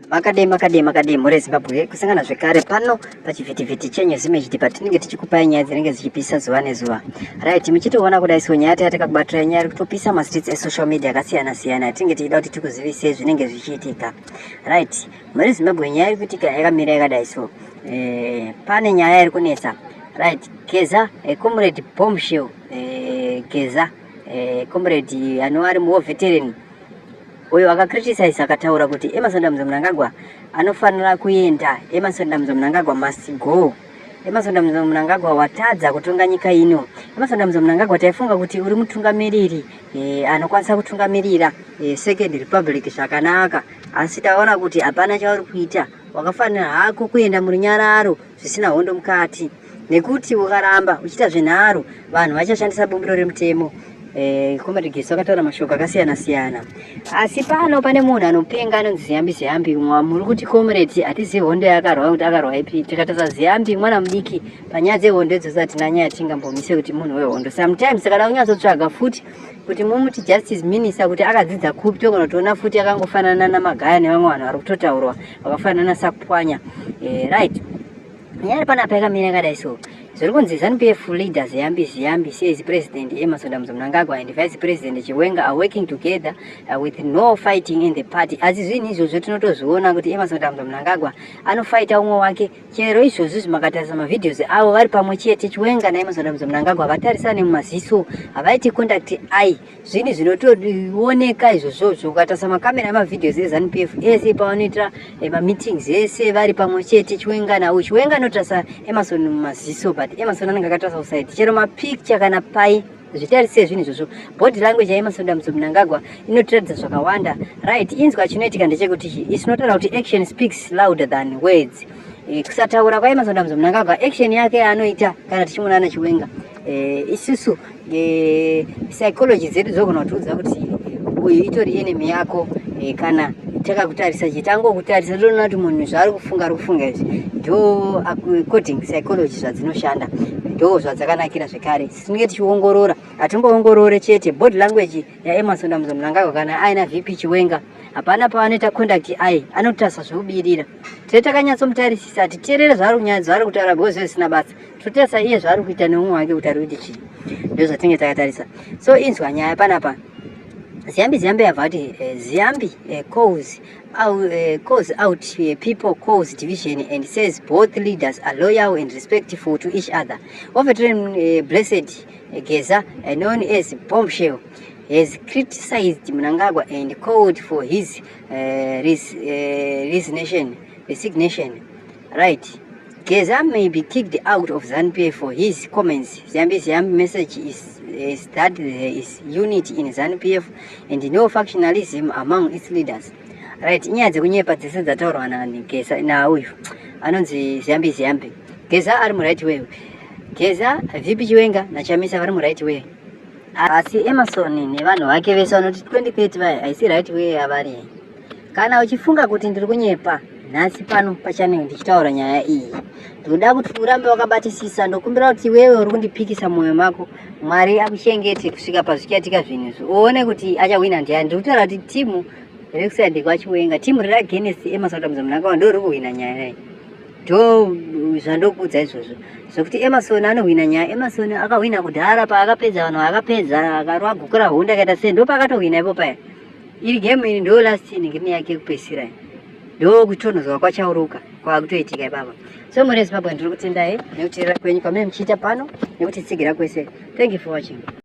Makade muri Zimbabwe kusangana zvekare pano pachivhitivhiti chenyu zimage but tinenge tichikupai nyaya dzinenge dzichipisa zuva nezuva. Right, muchitoona kudai so nyaya yatakakubatira nyaya kutopisa mastreets esocial media akasiyana siyana tinenge tichida kuti tikuzivise zvinenge zvichiitika. Right, muri Zimbabwe nyaya irikuitika yakamira yakadai so. Pane nyaya iri kunetsa. Right, Keza comrade Bombshell Keza comrade anowari muveteran uyo akacriticize akataura kuti Emmerson Mnangagwa anofanira kuenda, Emmerson Mnangagwa must go. Emmerson Mnangagwa watadza kutonga nyika ino. Emmerson Mnangagwa taifunga kuti uri mutungamiriri anokwanisa kutungamirira second republic zvakanaka, asi taona kuti hapana chauri kuita, wakafanira hako kuenda murunyararo zvisina hondo mukati, nekuti ukaramba uchita zvinharo vanhu vachashandisa bumbiro remutemo. Comrade Geso akataura mashoko akasiyana siyana. Asi pano pane munhu anopenga anonzi Ziyambi muri kuti comrade atizivi hondo yakarwa kuti akarwa ipi. Tikataura Ziyambi mwana mudiki panyaya dzehondo idzodzo hatina nyaya yatingambomise kuti munhu wehondo. Sometimes kana kunyatsotsvaga futi kuti mumuti justice minister kuti akadzidza kupi togona kutoona futi akangofanana namagaya nevamwe vanhu vari kutotaurwa vakafanana sakupwanya. Right, nyaya panapa yakamira yakadai so. Zviri kunzi ZANU-PF leader Ziyambi says President Emmerson Mnangagwa and Vice President Chiwenga are working together with no fighting in the party. Asi zvinhu izvozvo tinotozviona kuti Emmerson Mnangagwa anofaita umwe wake. Chero izvozvo zvimakatarisa mavidheos avo vari pamwe chete, Chiwenga naEmmerson Mnangagwa vatarisane mumaziso, havaiti contact eye. Zvinhu zvinotooneka izvozvo ukatarisa makamera emavidheos eZANU-PF ese pavanoita meetings ese vari pamwe chete, Chiwenga nawo. Chiwenga anotarisa Emmerson mumaziso but Emmerson anenge akatarisa kusaidi. Chero mapicture kana pai zvitarise zvinhu izvozvo. Body language yaEmmerson Mnangagwa inotiradza zvakawanda. Right, inzwa chinoitika ndechekuti isinotaura kuti action speaks louder than words. Kusataura kwaEmmerson Mnangagwa action yake anoita kana tichimuona naChiwenga. Isusu psychology dzedu dzogona kutiudza kuti uyu itori enemy yako kana takakutarisa chitango kutarisa ndinoona kuti munhu zvaari kufunga izvi ndo according psychology zvadzinoshanda, ndo zvadzakanakira zvekare. Tinenge tichiongorora, hatingoongorore chete body language yaEmmerson Mnangagwa kana aina VP Chiwenga, hapana paanoita conduct eye, anotarisa zvekubirira. Tine takanyatsomutarisa titeerere zvaari kutaura gozo zvisina basa, totarisa iye zvaari kuita neumwe wake kuti ari kuita chii, ndo zvatinenge takatarisa. So inzwa nyaya panapa. Ziyambi yabva kuti Ziyambi calls out people cause division and says both leaders are loyal and respectful to each other. Veteran Blessed Geza, known as Bombshell, has criticized Mnangagwa and called for his resignation. Right. Geza may be kicked out of ZANU-PF for his comments. Ziyambi message is that there is unity in ZANU-PF and no factionalism among its leaders. Right, nyaya dzekunyepa dzese dzataurwa naGeza nauyu anonzi Ziyambi. Geza ari muright way. Geza VP Chiwenga naChamisa vari muright way. Asi Emmerson nevanhu vake vese vanoti 2030 vai haisi right way yavari. Kana uchifunga kuti ndiri kunyepa nhasi pano pachanenge ndichitaura nyaya iyi, ndoda kuti urambe wakabatisisa. Ndokumbira kuti wewe uri kundipikisa mwoyo mako, Mwari akuchengete kusvika pazvichatika zvinhu izvi, uone kuti achawina ndiani. Ndiri kutaura kuti timu rekusaidi kwaChiwenga, timu riri against Emmerson Mnangagwa ndo riri kuhwina nyaya iyi. Ndo zvandokuudza izvozvo zvokuti Emmerson anohwina nyaya. Emmerson akahwina kudhara paakapedza vanhu akapedza akarwa gukura honda akaita sei, ndo paakatohwina ipo paya. Iri game iyi ndo last inning yake yekupedzisira, ndo kutonhozwa kwachauruka kwakutoitika ipapa. So muri Zimbabwe ndiri kutendai nekuteerera kwenyu kwamune muchiita pano nekutitsigira kwese. Thank you for watching.